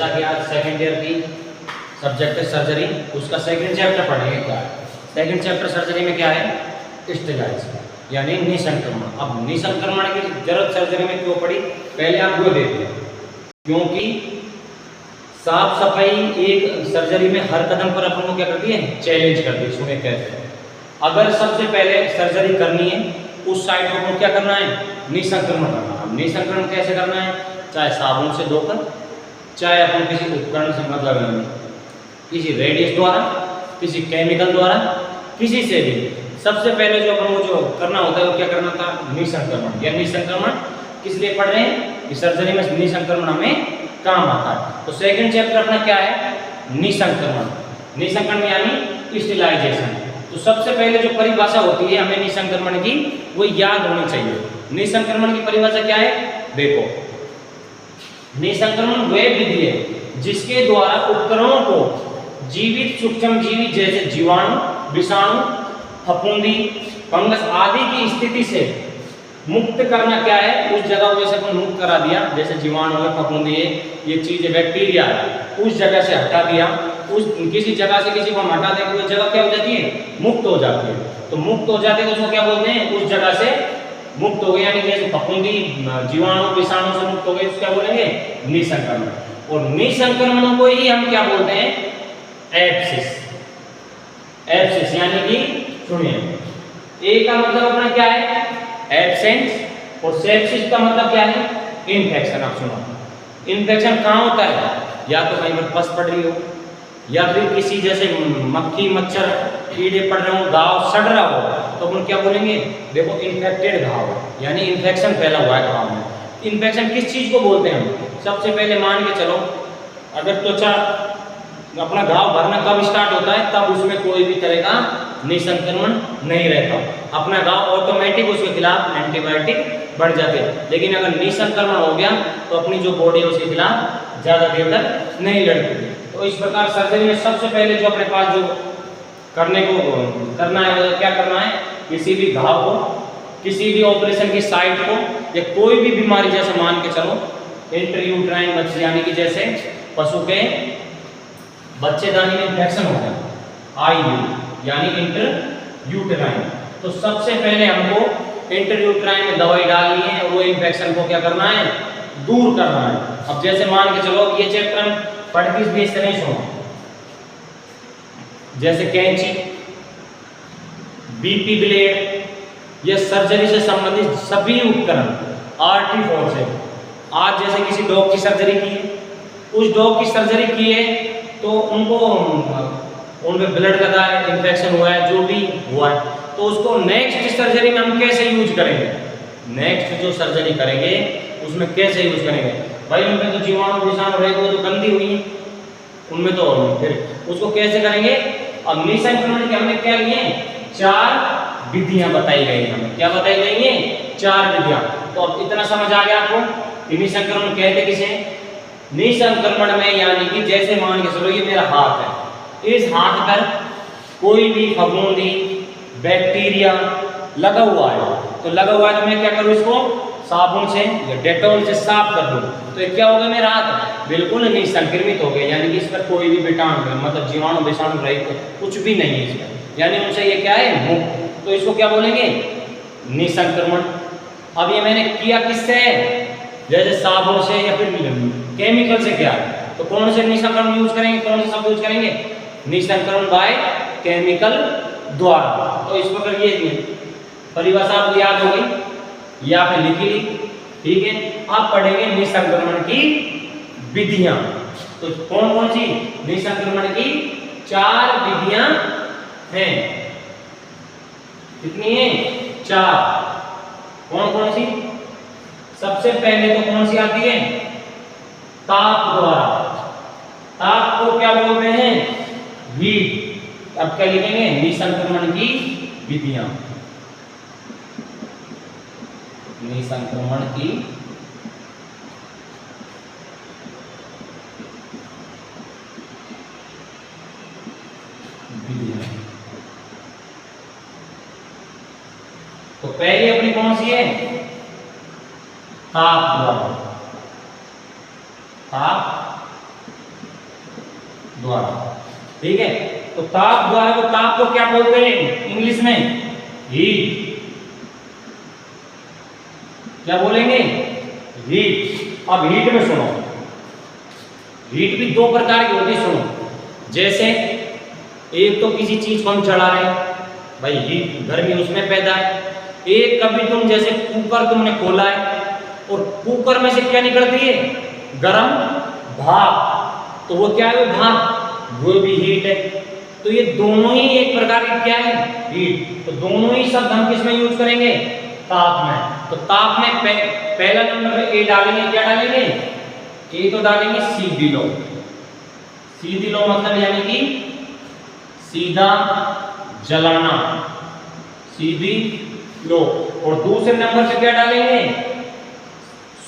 कि आज second year की सब्जेक्ट है सर्जरी, उसका सेकंड चैप्टर पढ़ेंगे। क्या है सेकंड चैप्टर सर्जरी में? क्या है? स्टेराइड्स, यानी निसंक्रमण। अब निसंक्रमण की जरूरत सर्जरी में क्यों पड़ी, पहले आप वो देखिए। क्योंकि साफ सफाई एक सर्जरी में हर कदम पर अपन को क्या करती है? चैलेंज करती है। सुने कैसे? अगर सबसे पहले सर्जरी करनी है उस साइड को क्या करना है? निसंक्रमण करना। अब निसंक्रमण कैसे करना है? चाहे साबुन से धोकर, चाहे अपन किसी उपकरण से, मतलब किसी रेडियस द्वारा, किसी केमिकल द्वारा, किसी से भी। सबसे पहले जो अपन को जो करना होता है वो क्या करना था? निसंक्रमण। या निसंक्रमण किस लिए पढ़ रहे हैं कि सर्जरी में निसंक्रमण हमें काम आता है। तो सेकंड चैप्टर अपना क्या है? निसंक्रमण। निसंक्रमण यानी स्टेरिलाइजेशन। तो सबसे पहले जो परिभाषा होती है हमें निसंक्रमण की वो याद होनी चाहिए। निसंक्रमण की परिभाषा क्या है? देखो, निसंक्रमण वह विधि है जिसके द्वारा उपकरणों को जीवित सूक्ष्म जीवी जैसे जीवाणु, विषाणु, फफूंदी, फंगस आदि की स्थिति से मुक्त करना। क्या है? उस जगह को जैसे अपन मुक्त करा दिया, जैसे जीवाणु है, फफूंदी है, ये चीजें, बैक्टीरिया है, उस जगह से हटा दिया। उस किसी जगह से किसी को हम हटा देंगे, वो जगह क्या हो जाती है? मुक्त हो जाती है। तो मुक्त हो जाती है तो उसको क्या बोलते हैं? उस जगह से मुक्त हो गए, यानी जैसे फफूंदी, जीवाणु, विषाणु से मुक्त हो गए, उसको क्या बोलेंगे? निसंक्रमण। और निसंक्रमण को ही हम क्या बोलते हैं? एब्सिस। एब्सिस यानी कि सुनिए, ए का मतलब अपना क्या है? एब्सेंस। और सेप्सिस का मतलब क्या है? इन्फेक्शन। आप सुनो, इन्फेक्शन कहाँ होता है? या तो कहीं पर पस पड़ रही हो, या फिर किसी जैसे मक्खी, मच्छर, कीड़े पड़ रहे हो, घाव सड़ रहा हो, तो अपन क्या बोलेंगे? देखो, इन्फेक्टेड घाव, यानी इन्फेक्शन फैला हुआ है घाव में। इन्फेक्शन किस चीज को बोलते हैं हम? सबसे पहले मान के चलो, अगर त्वचा अपना घाव भरना कब स्टार्ट होता है? तब उसमें कोई भी तरह का निसंक्रमण नहीं रहता। अपना घाव ऑटोमेटिक उसके खिलाफ एंटीबायोटिक बढ़ जाते हैं। लेकिन अगर निसंक्रमण हो गया तो अपनी जो बॉडी है उसके खिलाफ ज्यादा देर तक नहीं लड़ती। तो इस प्रकार सर्जरी में सबसे पहले जो अपने पास जो करने को करना है, वो क्या करना है? किसी भी घाव को, किसी भी ऑपरेशन की साइट को, या कोई भी बीमारी, जैसे मान के चलो इंट्रायूट्राइन बच्चे, यानी कि जैसे पशु के बच्चेदानी में इन्फेक्शन हो गया, आईयू यानी इंट्रायूट्राइन, तो सबसे पहले हमको इंट्रायूट्राइन में दवाई डालनी है और वो इन्फेक्शन को क्या करना है? दूर करना है। अब जैसे मान के चलो ये चैप्टर हम पढ़ किस बेस से नहीं सुनो, जैसे कैंची, बीपी ब्लेड, ये सर्जरी से संबंधित सभी उपकरण RT4 से। आज जैसे किसी डॉग की सर्जरी की है, उस डॉग की सर्जरी की है तो उनको उनमें ब्लड लगा है, इन्फेक्शन हुआ है, जो भी हुआ है, तो उसको नेक्स्ट सर्जरी में हम कैसे यूज करेंगे? नेक्स्ट जो सर्जरी करेंगे उसमें कैसे यूज करेंगे? भाई उनमें तो जीवाणु, विषाणु रहेगा, वो तो गंदी हुई है, उनमें तो फिर उसको कैसे करेंगे? अब निसंक्रमण के हमने क्या लिए? 4 विधियां बताई गई हैं हमें। क्या बताई गई हैं? 4 विधियां। तो अब इतना समझ आ गया आपको कि निसंक्रमण कहते किसे? निसंक्रमण में यानी कि जैसे मान के चलो ये मेरा हाथ है, इस हाथ पर कोई भी फफूंदी, बैक्टीरिया लगा हुआ है, तो लगा हुआ है तो मैं क्या करूँ? इसको साबुन से या डेटॉल से साफ कर दूं, तो ये क्या होगा? मेरा हाथ बिल्कुल निसंक्रमित हो गया, यानी कि इस पर कोई भी कीटाणु, मतलब जीवाणु, विषाणु रहित कुछ भी नहीं है इसमें, यानी उनसे ये क्या है? मुक्त। तो इसको क्या बोलेंगे? निसंक्रमण। अब ये मैंने किया किससे? जैसे साबुन से या फिर केमिकल से किया, तो कौन से निसंक्रमण यूज करेंगे? कौन से शब्द यूज करेंगे? निसंक्रमण बाय केमिकल द्वारा। तो इस प्रकार ये परिभाषा आपको याद हो गई, ये आपने लिखी ली, ठीक है। आप पढ़ेंगे निसंक्रमण की विधियां। तो कौन कौन सी निसंक्रमण की 4 विधियां हैं? कितनी है? 4। कौन कौन सी? सबसे पहले तो कौन सी आती है? ताप द्वारा। ताप को क्या बोलते हैं? हीट। अब क्या लिखेंगे? निसंक्रमण की विधियां। निसंक्रमण की विधियां। तो पहली अपनी कौन सी है? ताप द्वारा। ताप द्वारा। ठीक है, तो ताप द्वारा को, ताप को क्या बोलते हैं इंग्लिश में? हीट। क्या बोलेंगे? हीट। अब हीट में सुनो, हीट भी दो प्रकार की होती है, सुनो। जैसे एक तो किसी चीज को हम चढ़ा रहे हैं, भाई हीट, गर्मी उसमें पैदा है। एक कभी तुम जैसे कुकर तुमने खोला है और कुकर में से क्या निकलती है? गर्म भाप। तो वो क्या है? वो भाप, वो भी हीट है। तो ये दोनों ही एक प्रकार की क्या है? हीट। तो दोनों ही शब्द हम किस में यूज करेंगे? ताप में। तो ताप में पहला नंबर पे ए डालेंगे, क्या डालेंगे? ए तो डालेंगे सीधी लो। सीधी लो मतलब यानी कि सीधा जलाना, सीधी लो। और दूसरे नंबर पे क्या डालेंगे?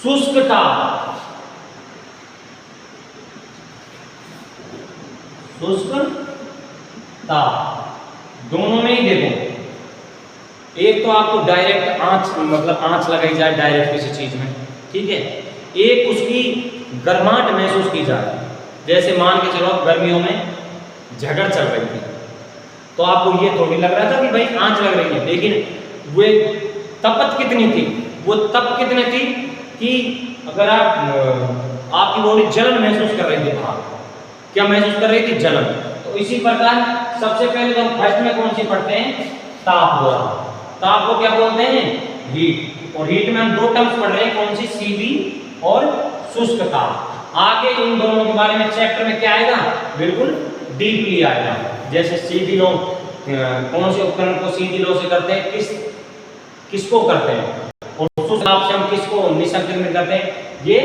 शुष्क ताप। शुष्क ताप। दोनों में ही देखो, एक तो आपको डायरेक्ट आंच, मतलब आंच लगाई जाए डायरेक्ट किसी चीज में, ठीक है। एक उसकी गर्माहट महसूस की जाए। जैसे मान के चलो गर्मियों में झगड़ चल रही थी, तो आपको ये थोड़ी लग रहा था कि भाई आंच लग रही है, लेकिन वो तपत कितनी थी? वो तप कितनी थी कि अगर आपकी बॉडी जलन महसूस कर रही थी, बाहर क्या महसूस कर रही थी? जलन। तो इसी प्रकार सबसे पहले तो फर्स्ट में कौन सी पढ़ते हैं? ताप द्वारा। ताप को क्या बोलते हैं? हीट। और हीट में हम दो टर्म्स पढ़ रहे हैं, कौन सी? सीधी और शुष्क ताप। आगे इन दोनों के बारे में चैप्टर में क्या आएगा? बिल्कुल डीपली आएगा। जैसे सीधी लो, कौन से उपकरण को सीधी लो से करते हैं, किसको करते हैं, और शुष्क ताप से हम किसको निःसंदिग्ध में करते हैं, ये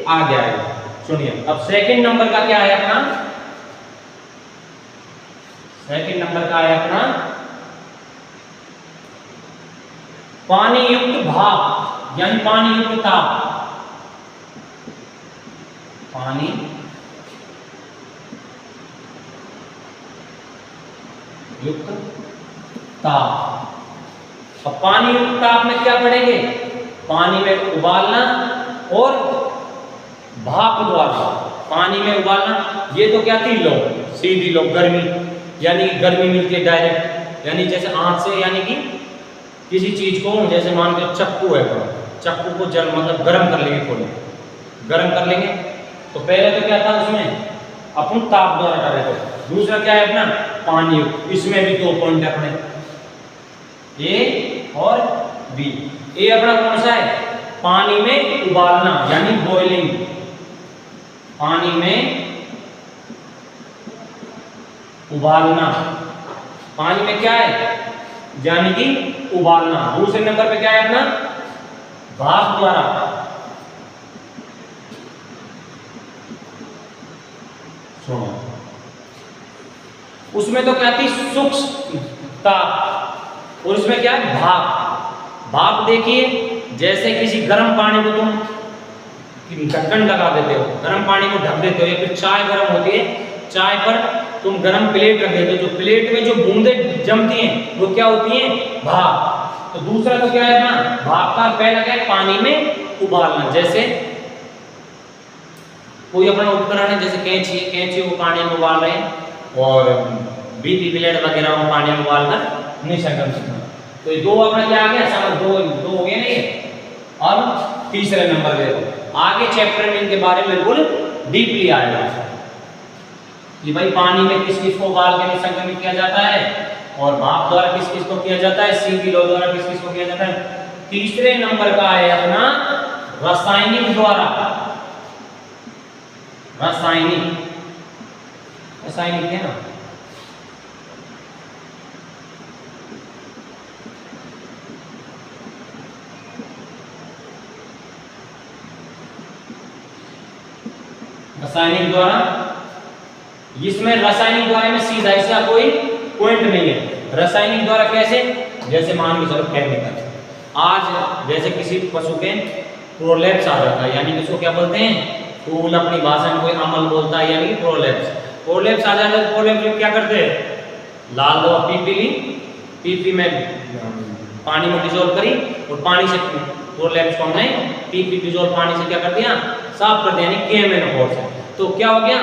आगे आएगा। सुनिए, अब सेकंड नंबर का क्या है अपना? सेकंड नंबर का है अपना पानी युक्त भाप, यानी पानी युक्त ताप। पानी युक्त ताप। अब पानी युक्त ताप में क्या पढ़ेंगे? पानी में उबालना और भाप द्वारा पानी में उबालना। ये तो क्या थी? लो, सीधी लो, गर्मी, यानी गर्मी मिलती है डायरेक्ट, यानी जैसे आंच से, यानी कि किसी चीज को, जैसे मान लो चक्कू है, चक्कू को जल मतलब गर्म कर लेंगे, खोले गर्म कर लेंगे। तो पहले तो क्या था उसमें? अपन ताप द्वारा कर रहे थे। दूसरा क्या है अपना? पानी। इसमें भी दो पॉइंट है अपने, ए और बी। ए अपना कौन सा है? पानी में उबालना, यानी बॉइलिंग। पानी में उबालना, पानी में क्या है? यानी कि उबालना। दूसरे नंबर पे क्या है अपना? भाप द्वारा। सुनो, उसमें तो क्या थी? सूक्ष्म ताप, और इसमें क्या है? भाप। भाप देखिए, जैसे किसी गर्म पानी को तुम ढक्कन लगा देते हो, गर्म पानी को ढक देते हो, या फिर चाय गर्म होती है, चाय पर तुम गर्म प्लेट रख देते हो, जो प्लेट में जो बूंदे जमती हैं वो क्या होती हैं? भाप। तो दूसरा तो क्या है ना? भाप का पहला क्या है? पानी में उबालना। जैसे कोई अपना उपकरण है, जैसे कैंची, कैंची को पानी में उबाल रहे हैं, और बीपी ब्लेड वगैरह को पानी में उबालकर निःसंगम करना। तो ये दो अपना क्या आ गया? समझ, दो हो गए नहीं। अब तीसरे नंबर पे आगे चैप्टर में इनके बारे में बिल्कुल डीपली आएगा कि भाई पानी में किस किस को उबाल के निःसंगमित किया जाता है, और भाप द्वारा किस किस को किया जाता है, सीधी लो द्वारा किस किस को किया जाता है। तीसरे नंबर का है अपना रासायनिक द्वारा। रासायनिक, रासायनिक है ना, रासायनिक द्वारा। इसमें रासायनिक द्वारा में सीधा ऐसा कोई पॉइंट नहीं है। रासायनिक द्वारा कैसे? जैसे मान के चलो केमिकल, आज जैसे किसी पशु के प्रोलैप्स आ जाता है, यानी कि इसको क्या बोलते हैं? फूल, अपनी भाषा में कोई अमल बोलता है, यानी कि प्रोलैप्स। प्रोलैप्स आ जाता है तो प्रोलैप्स में क्या करते हैं? लाल दवा पीपी ली, पीपी में पानी में डिजोल्व करी, और पानी से प्रोलैप्स को हमने पीपी डिजोल्व पानी से क्या कर दिया? साफ कर दिया, यानी केएमएन फोर्स। तो क्या हो गया?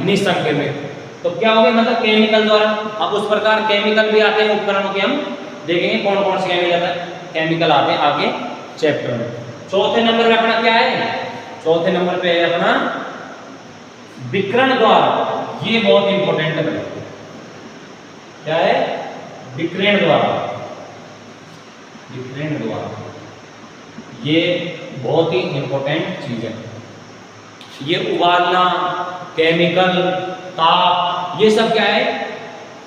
निःसंगमित। तो क्या हो गया, मतलब केमिकल द्वारा। अब उस प्रकार केमिकल भी आते हैं उपकरणों के, हम देखेंगे कौन कौन से केमिकल आते हैं आगे चैप्टर में। चौथे नंबर पे अपना क्या है, चौथे नंबर पे है अपना विकिरण द्वारा। ये बहुत इंपॉर्टेंट है, क्या है, विकिरण द्वारा। विकिरण द्वारा ये बहुत ही इंपॉर्टेंट चीज है। ये उबालना, केमिकल, ताप, ये सब क्या है,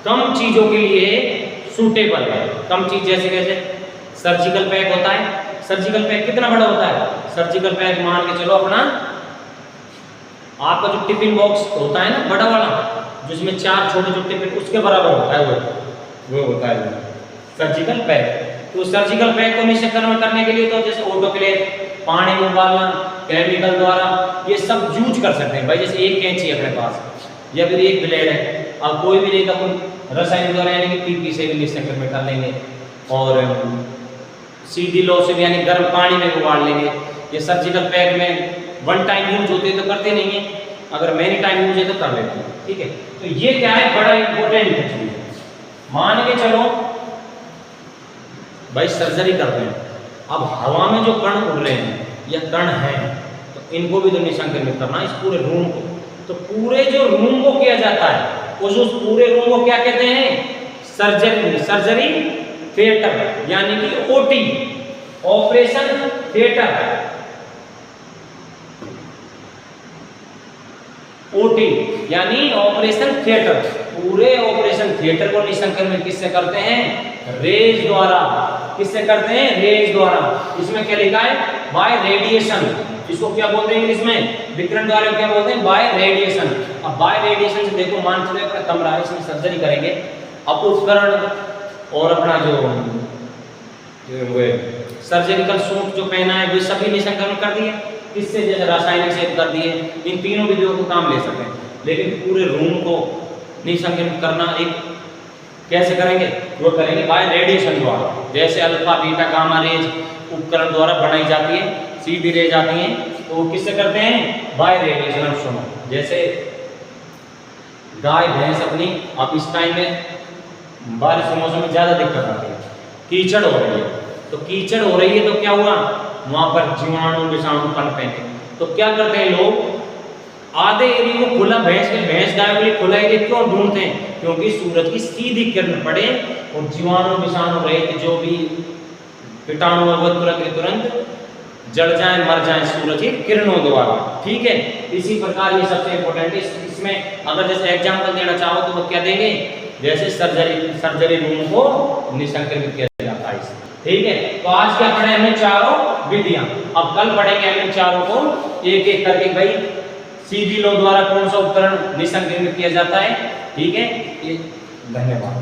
कम चीजों के लिए सूटेबल है। कम चीज जैसे कैसे सर्जिकल पैक होता है, सर्जिकल पैक कितना बड़ा होता है, सर्जिकल पैक मान के चलो अपना आपका जो टिफिन बॉक्स होता है ना बड़ा वाला, जिसमें 4 छोटे छोटे टिफिन उसके बराबर होता है, वो होता है सर्जिकल पैक। तो सर्जिकल पैक को निष्क्रिय करने के लिए तो जैसे ऑटोक्लेव, पानी में उबालना, केमिकल द्वारा, ये सब यूज कर सकते हैं भाई। जैसे एक कैंची है अपने पास या फिर एक ब्लेड है, अब कोई भी लेगा कोई रासायनिक द्वारा यानी कि पीपी से भी निष्क्रिय में कर लेंगे, और सीधी लो से भी यानी गर्म पानी में उबाल लेंगे। ये सर्जिकल पैक में वन टाइम यूज होते हैं तो करते नहीं है, अगर मेनी टाइम यूज है तो कर लेते हैं, ठीक है। तो ये क्या है, बड़ा इंपॉर्टेंट चीज है। मान के चलो भाई सर्जरी करते हैं, अब हवा में जो कण उड़ रहे हैं या कण हैं, तो इनको भी तो निसंक्रमित करना इस पूरे रूम को। तो पूरे जो रूम को किया जाता है, उस पूरे रूम को क्या कहते हैं, सर्जरी, सर्जरी थिएटर यानी कि ओटी, ऑपरेशन थिएटर, ओटी यानी ऑपरेशन थिएटर। पूरे ऑपरेशन थिएटर को निसंक्रमित किससे करते हैं, रेज द्वारा। किससे करते हैं, रेज द्वारा। इसमें क्या लिखा है, बाय रेडिएशन। इसको क्या बोलते हैं इंग्लिश में, विकिरण द्वारा क्या बोलते हैं, बाय रेडिएशन। अब बाय रेडिएशन से देखो, मान चलो अपना कमरा है, इसमें सर्जरी करेंगे, अब उपकरण और अपना जो सर्जिकल सूट जो पहना है वो सभी निसंक्रमित कर दिए, किससे, जैसे रासायनिक से कर दिए। इन तीनों विधियों को काम ले सकते हैं, लेकिन पूरे रूम को निसंक्रमित करना एक कैसे करेंगे, वो करेंगे बाय रेडिएशन द्वारा। जैसे अल्फा बीटा गामा रेज उपकरण द्वारा बनाई जाती है, सीधी रेज आती है, तो वो किससे करते हैं, बाय रेडिएशन। सुनो, जैसे गाय भैंस अपनी, अब इस टाइम में बारिश के मौसम में ज्यादा दिक्कत आती है, कीचड़ हो रही है, तो कीचड़ हो रही है तो क्या हुआ, वहां पर जीवाणु विषाणु पनपे हैं। तो क्या करते हैं लोग, आधे एरिया को खुला, भैंस गाय के लिए खुला एरिया क्यों ढूंढते हैं, क्योंकि सूरज की सीधी किरण पड़े और जीवाणु विषाणु रहित जो भी कीटाणु है वो तुरंत के तुरंत जड़ जाए, मर जाए सूरज की किरणों द्वारा, ठीक है। इसी प्रकार ये सबसे इंपॉर्टेंट है। इसमें अगर जैसे एग्जांपल देना चाहो तो वो क्या देंगे, जैसे सर्जरी रूम को निसंक्रमित किया जाता है, ठीक है। तो आज क्या पढ़े हमने, चारों विधियां। अब कल पढ़ेंगे हमने चारों को एक एक करके, भाई सीधी लो द्वारा कौन सा उपकरण निसंक्रमित किया जाता है, ठीक है। धन्यवाद।